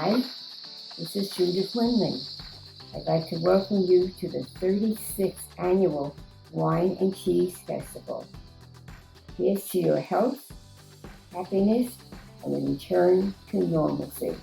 Hi, this is Judith Quinlan. I'd like to welcome you to the 36th Annual Wine and Cheese Festival. Here's to your health, happiness, and a return to normalcy.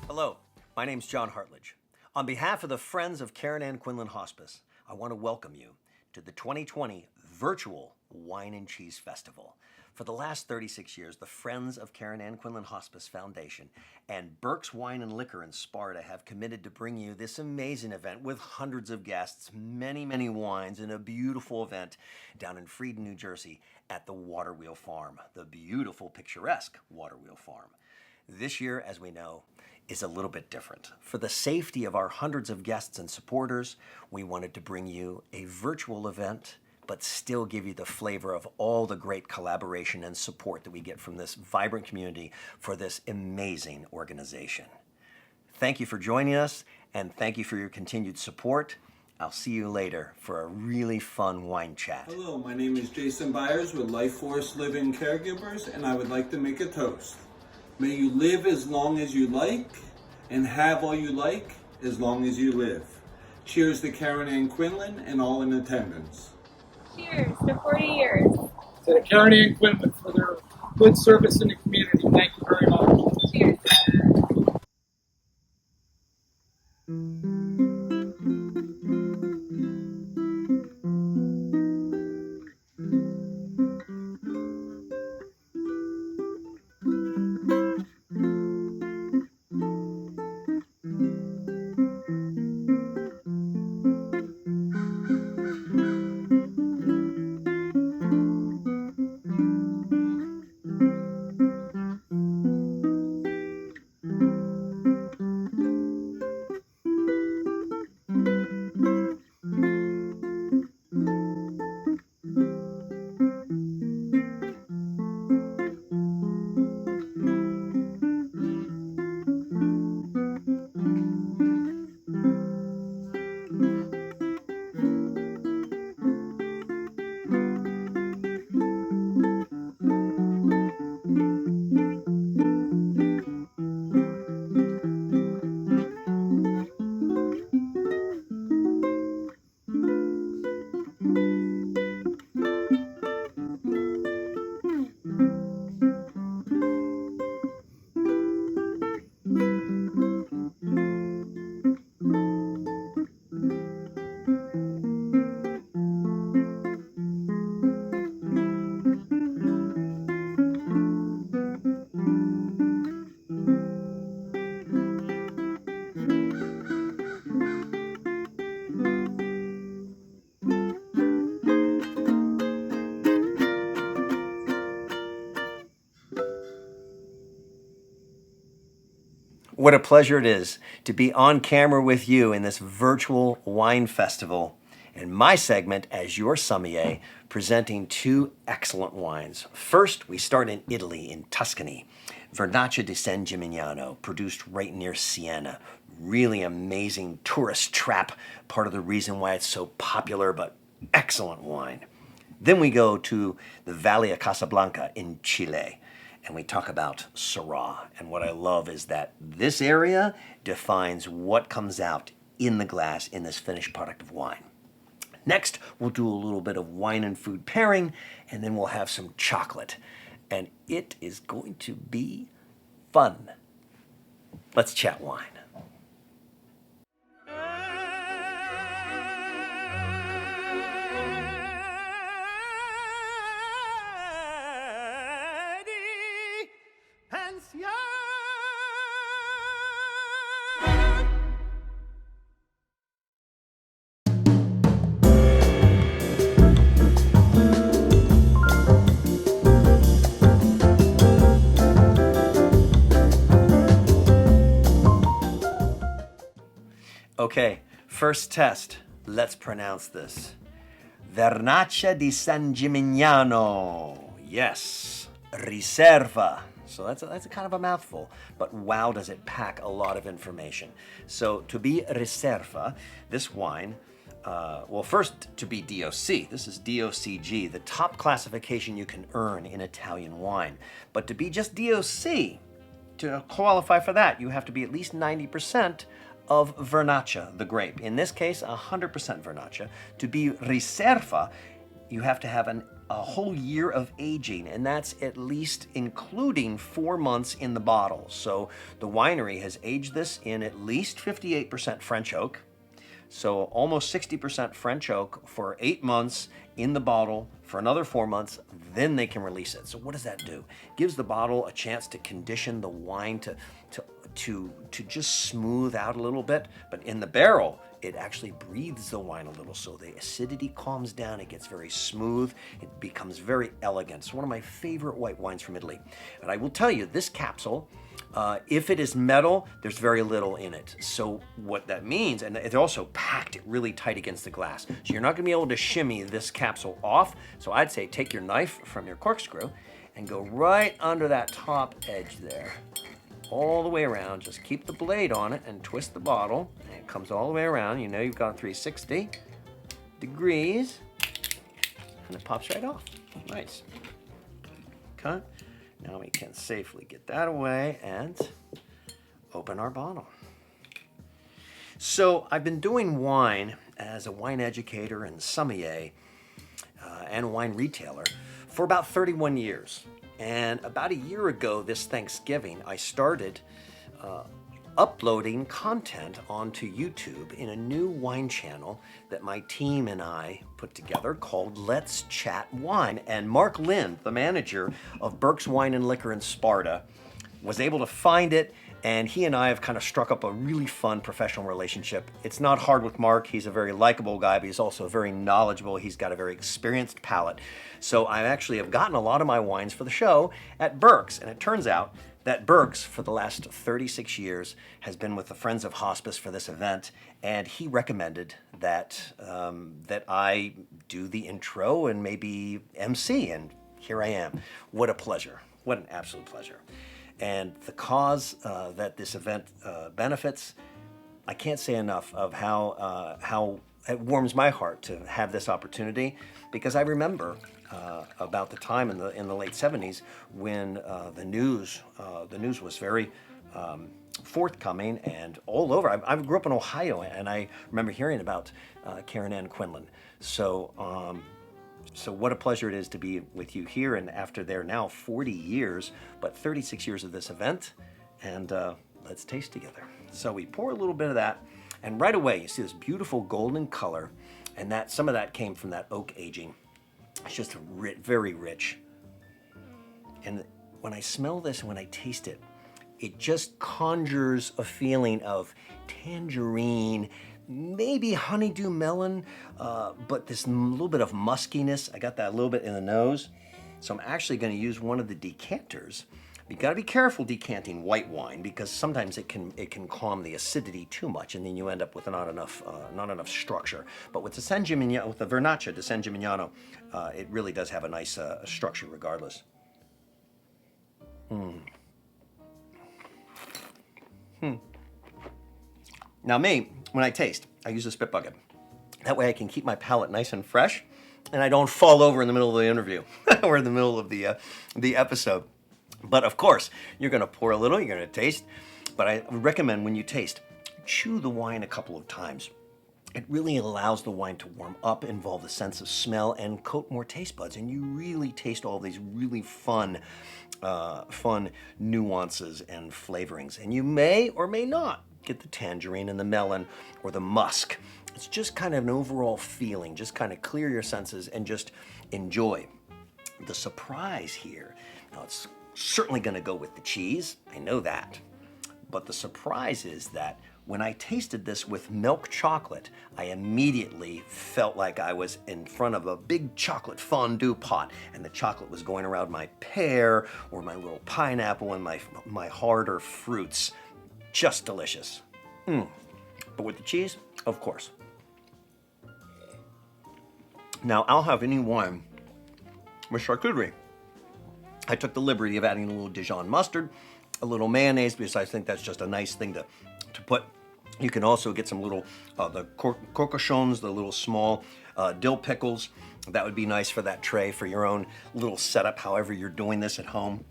Hello, my name's John Hartledge. On behalf of the Friends of Karen Ann Quinlan Hospice, I want to welcome you to the 2020 Virtual Wine and Cheese Festival. For the last 36 years, the Friends of Karen Ann Quinlan Hospice Foundation and Burke's Wine and Liquor in Sparta have committed to bring you this amazing event with hundreds of guests, many wines, and a beautiful event down in Frieden, New Jersey at the Waterwheel Farm, the beautiful, picturesque Waterwheel Farm. This year, as we know, is a little bit different. For the safety of our hundreds of guests and supporters, we wanted to bring you a virtual event, but still give you the flavor of all the great collaboration and support that we get from this vibrant community for this amazing organization. Thank you for joining us, and thank you for your continued support. I'll see you later for a really fun wine chat. Hello, my name is Jason Byers with Life Force Living Caregivers, and I would like to make a toast. May you live as long as you like and have all you like as long as you live. Cheers to Karen Ann Quinlan and all in attendance. Cheers to 40 years. To the Karen Ann Quinlan for their good service in the community. Thank you very much. Cheers. What a pleasure it is to be on camera with you in this virtual wine festival, and my segment as your sommelier, presenting two excellent wines. First, we start in Italy, in Tuscany. Vernaccia di San Gimignano, produced right near Siena. Really amazing tourist trap, part of the reason why it's so popular, but excellent wine. Then we go to the Valley of Casablanca in Chile, and we talk about Syrah. And what I love is that this area defines what comes out in the glass in this finished product of wine. Next, we'll do a little bit of wine and food pairing, and then we'll have some chocolate. And it is going to be fun. Let's chat wine. Okay, first test. Let's pronounce this. Vernaccia di San Gimignano. Yes, Riserva. So that's a kind of a mouthful, but wow, does it pack a lot of information. So to be Riserva, this wine, well, first to be DOC. This is DOCG, the top classification you can earn in Italian wine. But to be just DOC, to qualify for that, you have to be at least 90% of Vernaccia, the grape. In this case, 100% Vernaccia. To be Riserva, you have to have a whole year of aging, and that's at least including 4 months in the bottle. So the winery has aged this in at least 58% French oak, so almost 60% French oak for 8 months in the bottle for another 4 months, then they can release it. So what does that do? Gives the bottle a chance to condition the wine to just smooth out a little bit. But in the barrel, it actually breathes the wine a little, so the acidity calms down, it gets very smooth, it becomes very elegant. It's one of my favorite white wines from Italy. And I will tell you, this capsule, if it is metal, there's very little in it. So what that means, and it also packed it really tight against the glass, so you're not gonna be able to shimmy this capsule off. So I'd say take your knife from your corkscrew and go right under that top edge there, all the way around. Just keep the blade on it and twist the bottle, and it comes all the way around. You know you've got 360 degrees, and it pops right off. Nice. Okay. Now we can safely get that away and open our bottle. So I've been doing wine as a wine educator and sommelier and wine retailer for about 31 years. And about a year ago this Thanksgiving, I started uploading content onto YouTube in a new wine channel that my team and I put together called Let's Chat Wine. And Mark Lind, the manager of Burke's Wine and Liquor in Sparta, was able to find it, and he and I have kind of struck up a really fun professional relationship. It's not hard with Mark. He's a very likable guy, but he's also very knowledgeable. He's got a very experienced palate. So I actually have gotten a lot of my wines for the show at Burke's, and it turns out that Burke's, for the last 36 years, has been with the Friends of Hospice for this event, and he recommended that that I do the intro and maybe MC, and here I am. What a pleasure. What an absolute pleasure. And the cause that this event benefits, I can't say enough of how it warms my heart to have this opportunity, because I remember about the time in the late 70s when the news was very forthcoming and all over. I grew up in Ohio, and I remember hearing about Karen Ann Quinlan. So what a pleasure it is to be with you here, and after their now 40 years, but 36 years of this event, and let's taste together. So we pour a little bit of that, and right away you see this beautiful golden color, and that some of that came from that oak aging. It's just very rich. And when I smell this and when I taste it, it just conjures a feeling of tangerine, maybe honeydew melon, but this little bit of muskiness. I got that a little bit in the nose. So I'm actually going to use one of the decanters. You got to be careful decanting white wine, because sometimes it can calm the acidity too much, and then you end up with not enough structure. But with the San Gimignano, with the Vernaccia di San Gimignano, it really does have a nice structure regardless. Now me, when I taste, I use a spit bucket. That way I can keep my palate nice and fresh, and I don't fall over in the middle of the interview or in the middle of the episode. But of course, you're gonna pour a little, you're gonna taste, but I would recommend when you taste, chew the wine a couple of times. It really allows the wine to warm up, involve a sense of smell, and coat more taste buds. And you really taste all these really fun nuances and flavorings. And you may or may not get the tangerine and the melon or the musk. It's just kind of an overall feeling. Just kind of clear your senses and just enjoy. The surprise here, now it's certainly going to go with the cheese. I know that. But the surprise is that when I tasted this with milk chocolate, I immediately felt like I was in front of a big chocolate fondue pot, and the chocolate was going around my pear or my little pineapple and my harder fruits. Just delicious. But with the cheese, of course. Now, I'll have any wine with charcuterie. I took the liberty of adding a little Dijon mustard, a little mayonnaise, because I think that's just a nice thing to put. You can also get some little, the corcochons, the little small dill pickles. That would be nice for that tray, for your own little setup, however you're doing this at home.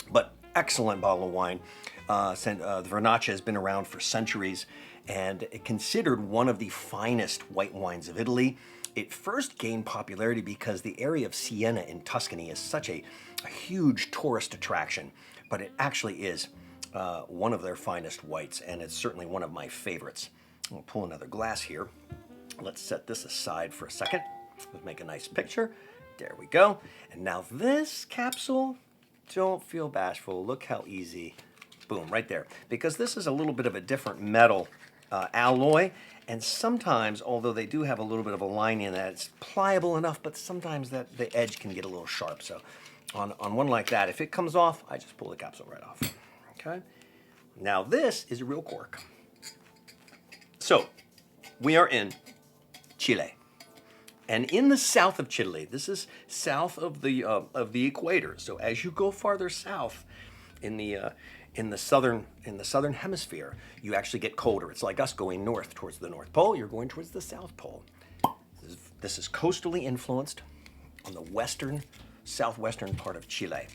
But excellent bottle of wine. The Vernaccia has been around for centuries and considered one of the finest white wines of Italy. It first gained popularity because the area of Siena in Tuscany is such a huge tourist attraction, but it actually is one of their finest whites, and it's certainly one of my favorites. I'll pull another glass here. Let's set this aside for a second. Let's make a nice picture. There we go. And now this capsule, don't feel bashful. Look how easy. Boom, right there. Because this is a little bit of a different metal alloy, and sometimes, although they do have a little bit of a line in that, it's pliable enough, but sometimes that the edge can get a little sharp. So on one like that, if it comes off, I just pull the capsule right off. Okay. Now this is a real cork. So we are in Chile. And in the south of Chile, this is south of the equator. So as you go farther south in the southern hemisphere, you actually get colder. It's like us going north towards the North Pole. You're going towards the South Pole. This is coastally influenced on the southwestern part of Chile.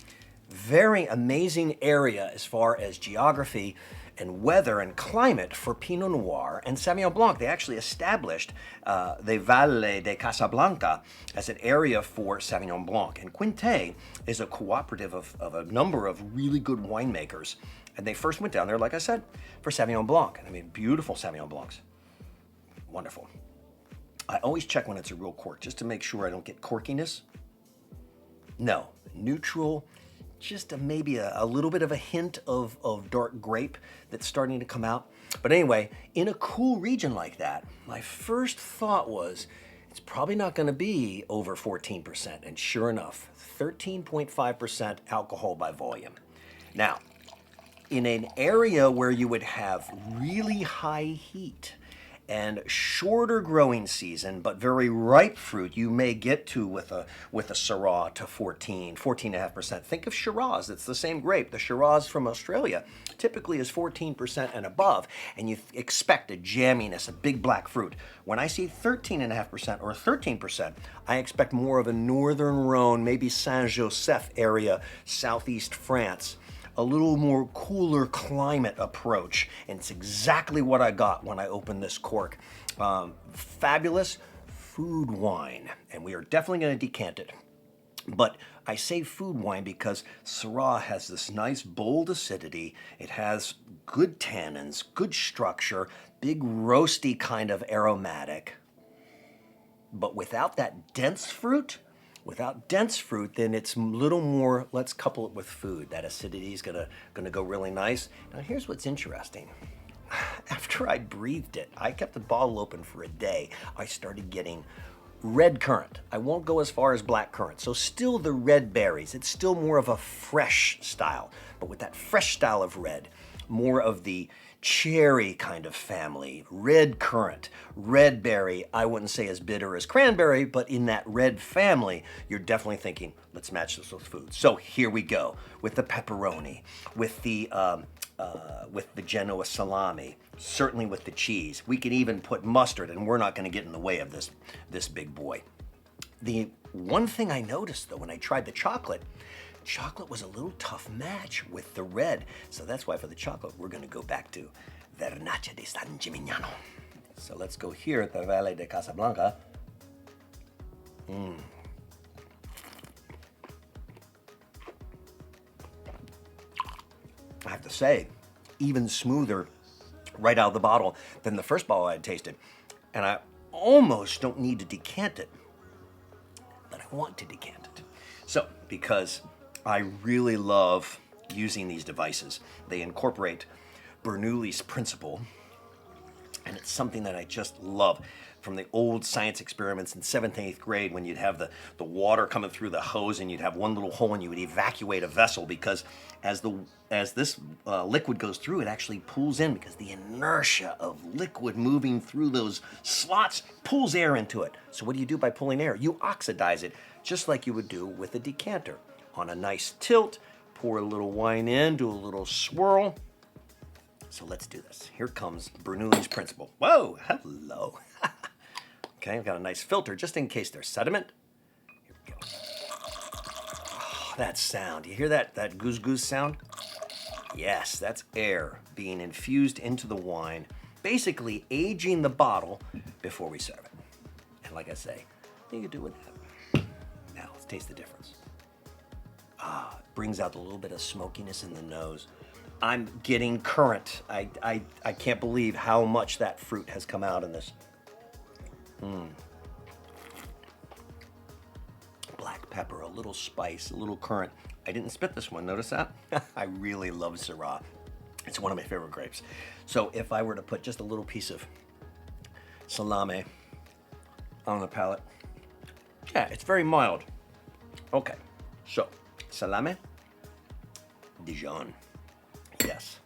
Very amazing area as far as geography and weather and climate for Pinot Noir and Sauvignon Blanc. They actually established the Valle de Casablanca as an area for Sauvignon Blanc. And Quinte is a cooperative of a number of really good winemakers. And they first went down there, like I said, for Sauvignon Blanc. I mean, beautiful Sauvignon Blancs. Wonderful. I always check when it's a real cork, just to make sure I don't get corkiness. No, neutral. Just maybe a little bit of a hint of dark grape that's starting to come out. But anyway, in a cool region like that, my first thought was, it's probably not going to be over 14%. And sure enough, 13.5% alcohol by volume. Now, in an area where you would have really high heat and shorter growing season, but very ripe fruit, you may get to with a Syrah to 14.5%. Think of Shiraz, it's the same grape. The Shiraz from Australia typically is 14% and above, and you expect a jamminess, a big black fruit. When I see 13.5% or 13%, I expect more of a northern Rhone, maybe Saint-Joseph area, southeast France. A little more cooler climate approach, and it's exactly what I got when I opened this cork. Fabulous food wine, and we are definitely going to decant it. But I say food wine because Syrah has this nice bold acidity. It has good tannins, good structure, big roasty kind of aromatic. But without that dense fruit, then it's a little more, let's couple it with food. That acidity is gonna go really nice. Now here's what's interesting. After I breathed it, I kept the bottle open for a day. I started getting red currant. I won't go as far as black currant. So still the red berries. It's still more of a fresh style. But with that fresh style of red, more of the cherry kind of family, red currant, red berry, I wouldn't say as bitter as cranberry, but in that red family, you're definitely thinking, let's match this with food. So here we go, with the pepperoni, with the Genoa salami, certainly with the cheese. We could even put mustard, and we're not gonna get in the way of this big boy. The one thing I noticed though, when I tried the chocolate was a little tough match with the red. So that's why for the chocolate, we're gonna go back to Vernaccia di San Gimignano. So let's go here at the Valle de Casablanca. I have to say, even smoother right out of the bottle than the first bottle I had tasted. And I almost don't need to decant it, but I want to decant it. So, because I really love using these devices, they incorporate Bernoulli's principle, and it's something that I just love. From the old science experiments in 7th and 8th grade, when you'd have the water coming through the hose and you'd have one little hole and you would evacuate a vessel, because as this liquid goes through, it actually pulls in, because the inertia of liquid moving through those slots pulls air into it. So what do you do by pulling air? You oxidize it, just like you would do with a decanter. On a nice tilt, pour a little wine in, do a little swirl. So let's do this. Here comes Bernoulli's principle. Whoa, hello. Okay, I've got a nice filter just in case there's sediment. Here we go. Oh, that sound. You hear that goose goose sound? Yes, that's air being infused into the wine, basically aging the bottle before we serve it. And like I say, you can do with that. Now, let's taste the difference. It brings out a little bit of smokiness in the nose. I'm getting currant. I can't believe how much that fruit has come out in this. Black pepper, a little spice, a little currant. I didn't spit this one, notice that? I really love Syrah. It's one of my favorite grapes. So if I were to put just a little piece of salame on the palate, yeah, it's very mild. Okay, so salame, Dijon, yes,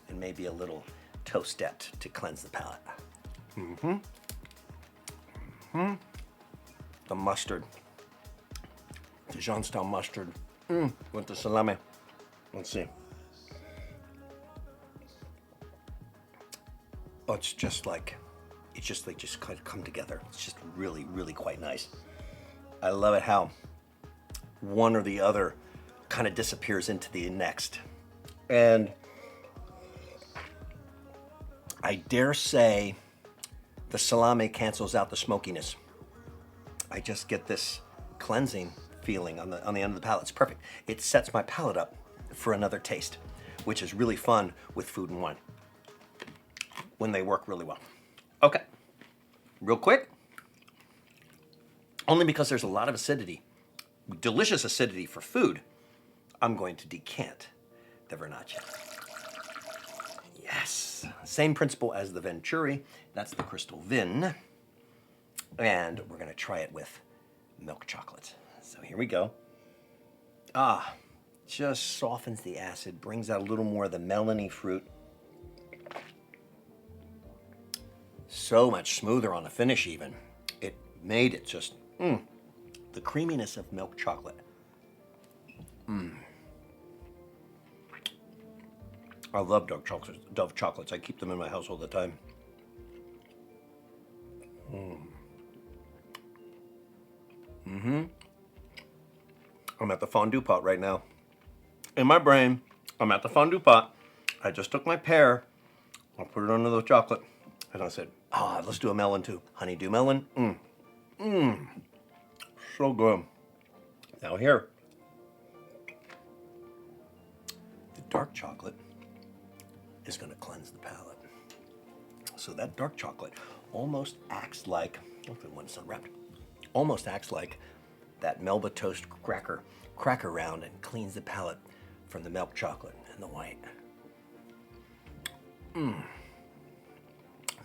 and maybe a little toastette to cleanse the palate. The mustard, Dijon style mustard, with the salami. Let's see. Oh, it's just like kind of come together. It's just really, really quite nice. I love it how one or the other kind of disappears into the next. And I dare say the salami cancels out the smokiness. I just get this cleansing feeling on the end of the palate. It's perfect. It sets my palate up for another taste, which is really fun with food and wine when they work really well. Okay, real quick, only because there's a lot of acidity, delicious acidity for food, I'm going to decant the Vernaccia. Yes, same principle as the Venturi. That's the Crystal Vin. And we're gonna try it with milk chocolate. So here we go. Just softens the acid, brings out a little more of the melony fruit. So much smoother on the finish even. It made it just, the creaminess of milk chocolate. I love Dove chocolates. I keep them in my house all the time. I'm at the fondue pot right now. In my brain, I'm at the fondue pot. I just took my pear, I put it under the chocolate, and I said, let's do a melon too. Honeydew melon, so good. Now here, the dark chocolate is gonna cleanse the palate. So that dark chocolate almost acts like, when it's unwrapped, almost acts like that Melba toast cracker round and cleans the palate from the milk chocolate and the white.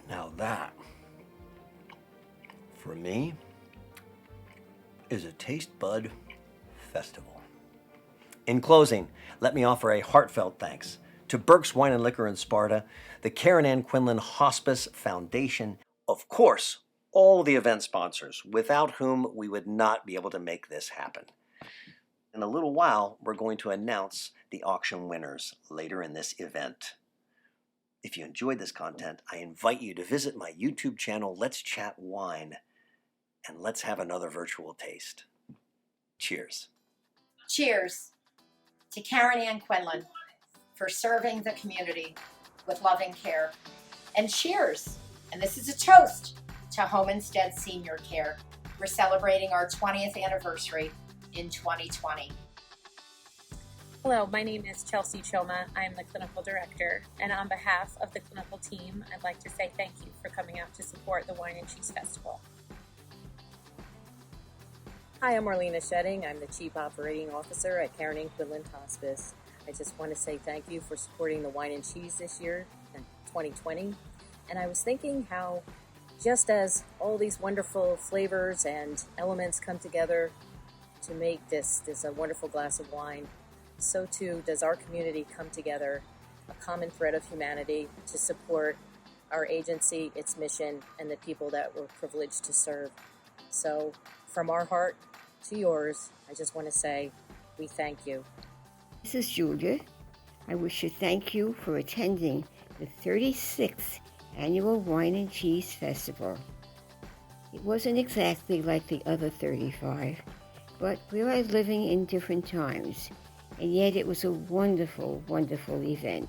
Now that, for me, is a taste bud festival. In closing, let me offer a heartfelt thanks to Burke's Wine and Liquor in Sparta, the Karen Ann Quinlan Hospice Foundation, of course, all the event sponsors, without whom we would not be able to make this happen. In a little while, we're going to announce the auction winners later in this event. If you enjoyed this content, I invite you to visit my YouTube channel, Let's Chat Wine, and let's have another virtual taste. Cheers. Cheers to Karen Ann Quinlan for serving the community with loving care. And cheers And this is a toast to Home Instead Senior Care. We're celebrating our 20th anniversary in 2020. Hello, my name is Chelsea Choma. I'm the clinical director, and on behalf of the clinical team, I'd like to say thank you for coming out to support the Wine and Cheese Festival. Hi, I'm Marlena Shedding. I'm the Chief Operating Officer at Karen Ann Quinlan Hospice. I just want to say thank you for supporting the Wine and Cheese this year, in 2020. And I was thinking how just as all these wonderful flavors and elements come together to make this a wonderful glass of wine, so too does our community come together, a common thread of humanity to support our agency, its mission, and the people that we're privileged to serve. So from our heart to yours, I just want to say we thank you. This is Julia. I wish to thank you for attending the 36th Annual Wine and Cheese Festival. It wasn't exactly like the other 35, but we are living in different times, and yet it was a wonderful, wonderful event.